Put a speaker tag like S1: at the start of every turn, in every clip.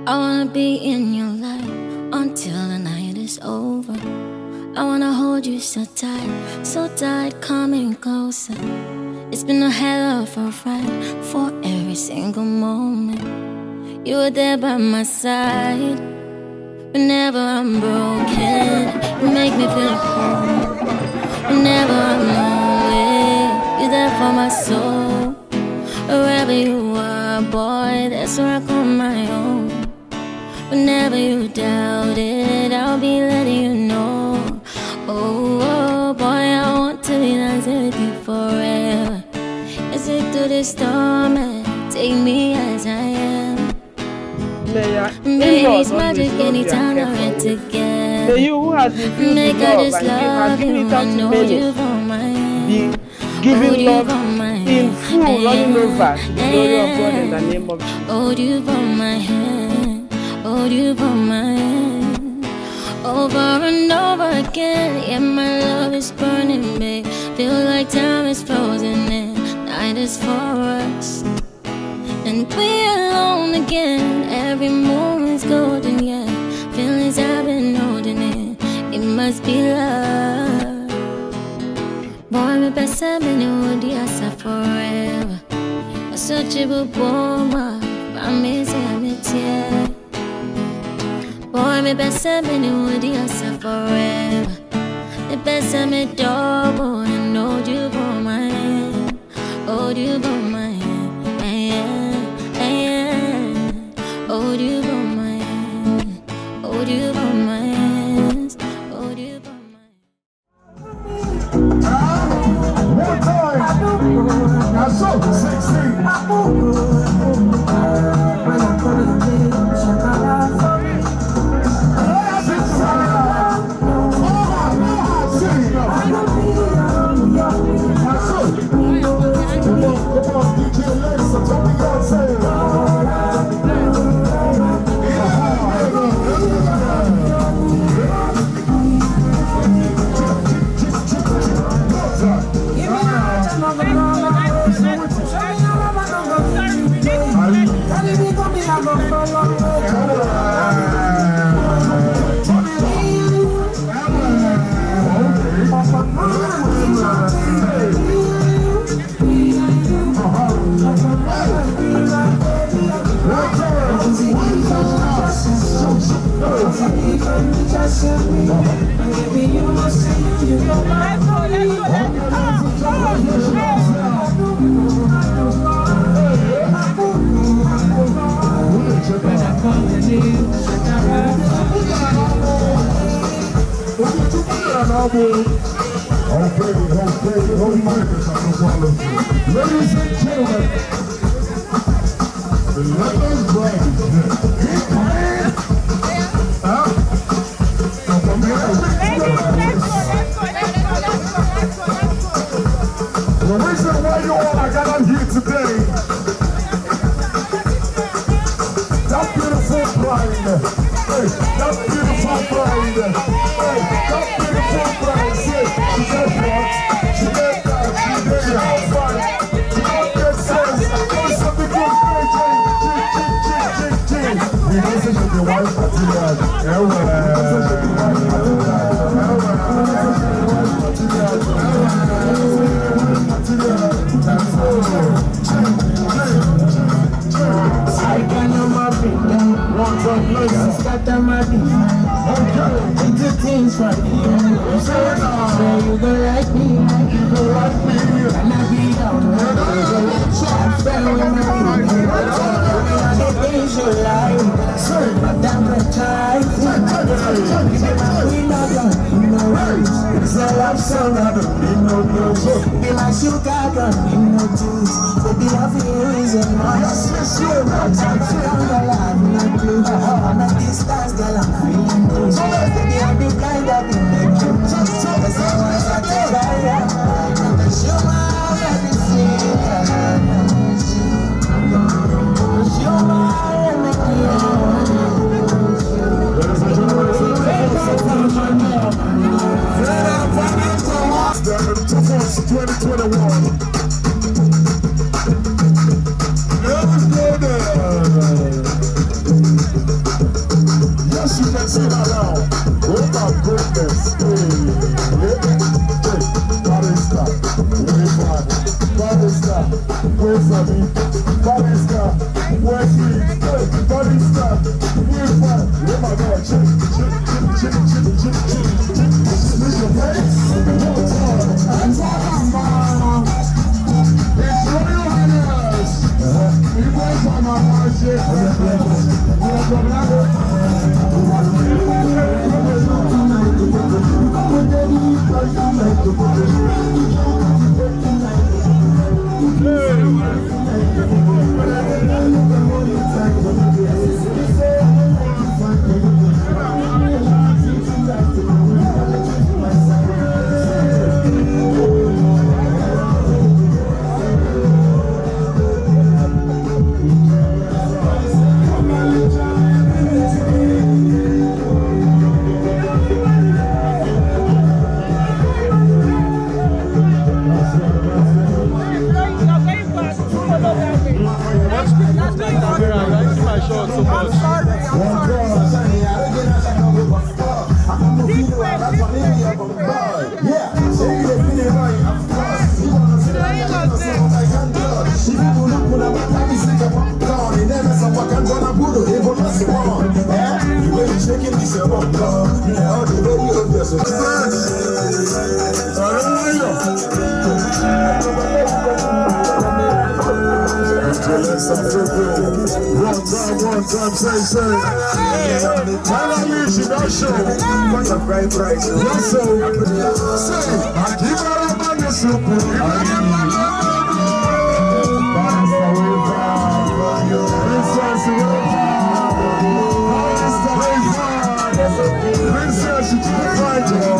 S1: I wanna be in your life until the night is over. I wanna hold you so tight, coming closer. It's been a hell of a ride for every single moment. You were there by my side whenever I'm broken. You make me feel whole whenever I'm lonely. You're there for my soul. Wherever you are, boy, that's where I call my own. Whenever you doubt it, I'll be letting you know. Oh, boy, I want to be dancing with you forever. Let's sit through the storm and take me as I am. Baby, it's magic anytime that we're together. Make I just love you, I know you from my hand.
S2: Giving love in full, running over the glory of God in the name of Jesus.
S1: Hold you from my hand, hold you from my hand. Over and over again, yeah, my love is burning big. Feel like time is frozen and night is for us. And we're alone again, every moment's golden, yeah. Feelings I've been holding in, it must be love. Boy, me best I'm in the wood, yes, forever. A searchable woman, I miss him, it's yeah. Boy, me best I'm in the wood, yes, forever. The best I'm a double and hold you for my hand. Hold you for my hand. Hold you for my hand, hold you for my hands, hold you for my
S3: One time, now so 16. Ladies and gentlemen, the Nigerian Bride. The reason why you all are gathered here today, that beautiful bride, hey, that beautiful bride, hey, that beautiful bride, say, she said what? She said that, she did it, how fun, she got that sense, there's something good, he doesn't should be white material,
S4: things for you. So you go like me, and I be down. I fell when I the things you like. But damn the time, it's a love song, I don't need no news. Be my sugar gun, need no juice. Baby, love you is a must. I'm alive, not blue. I'm a distance, girl, I'm feeling good. Baby, I'll be blind, I'll be making moves. That's how I start to fire. And the show my everything. Show my
S3: everything. 2021. One time, say. Tell me she don't show. What's a bright price? Yes, so. Say, I give her a money soup. Princess, she took a fight, y'all.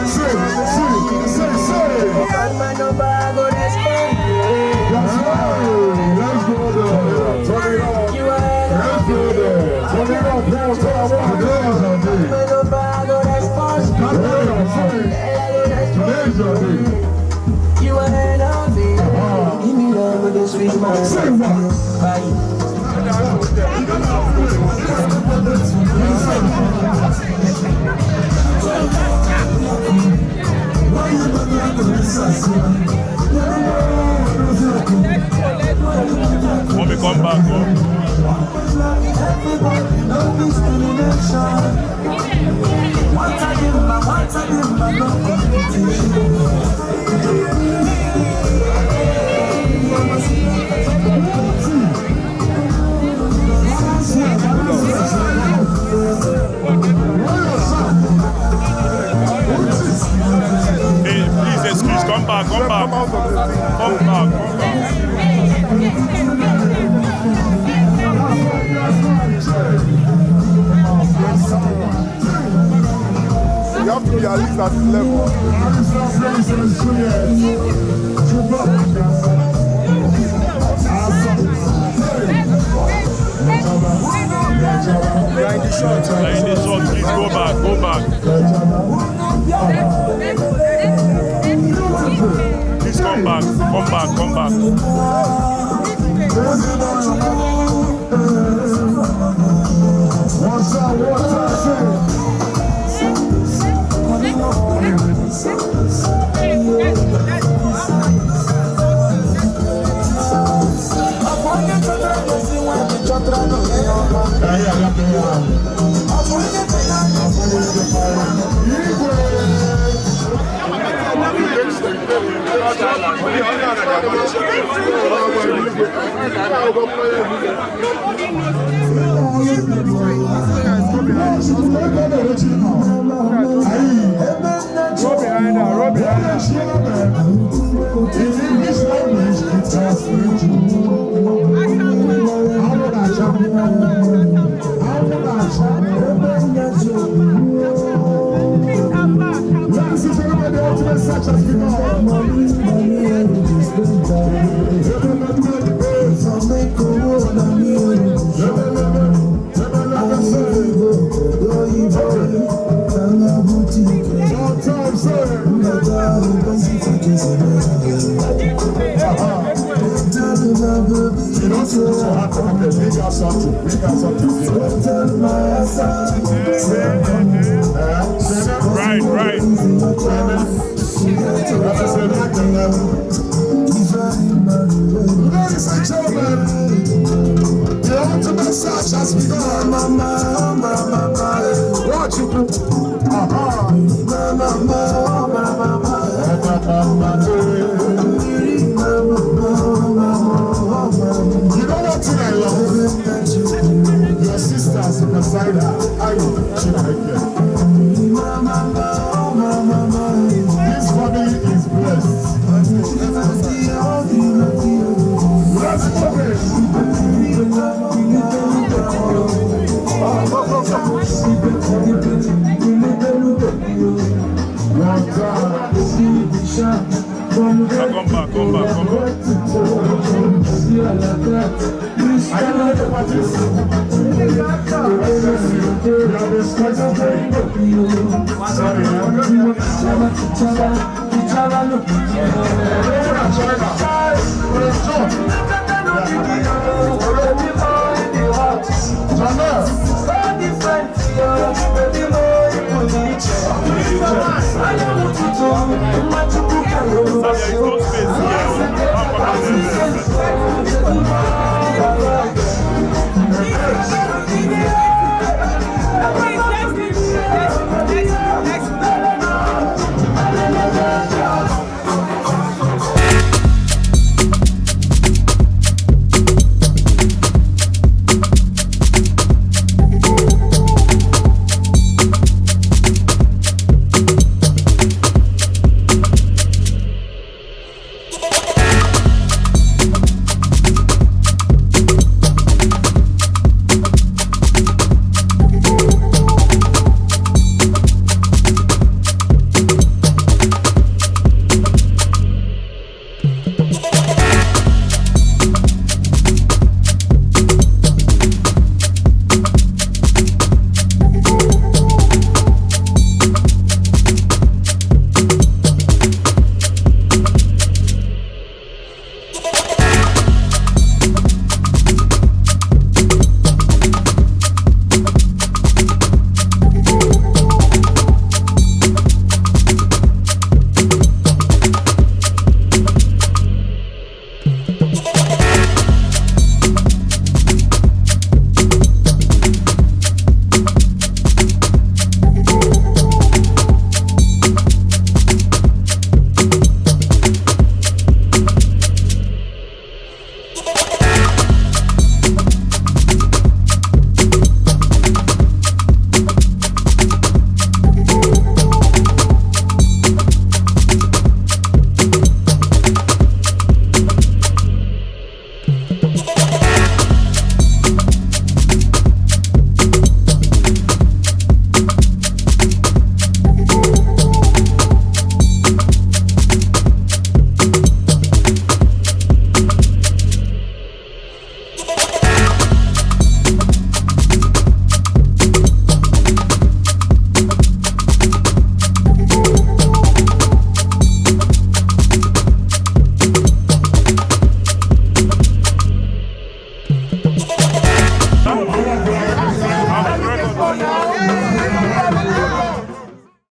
S3: Say. That's right. Let's go there. Turn it on. Let's go there. Turn it on. Let's go there. Today's your day.
S4: You are loving. Give me love with this sweet smile.
S3: Say what?
S5: When we come back, hey, please excuse, come back.
S3: You have to be at least at this level.
S5: You're in the short, please go back. Please come back. Right.
S3: Ladies and gentlemen, the ultimate search has begun. What you do? You know what thing I love? This family is blessed. Let's move it.
S5: Come back.
S3: Are you ready to practice? Sorry,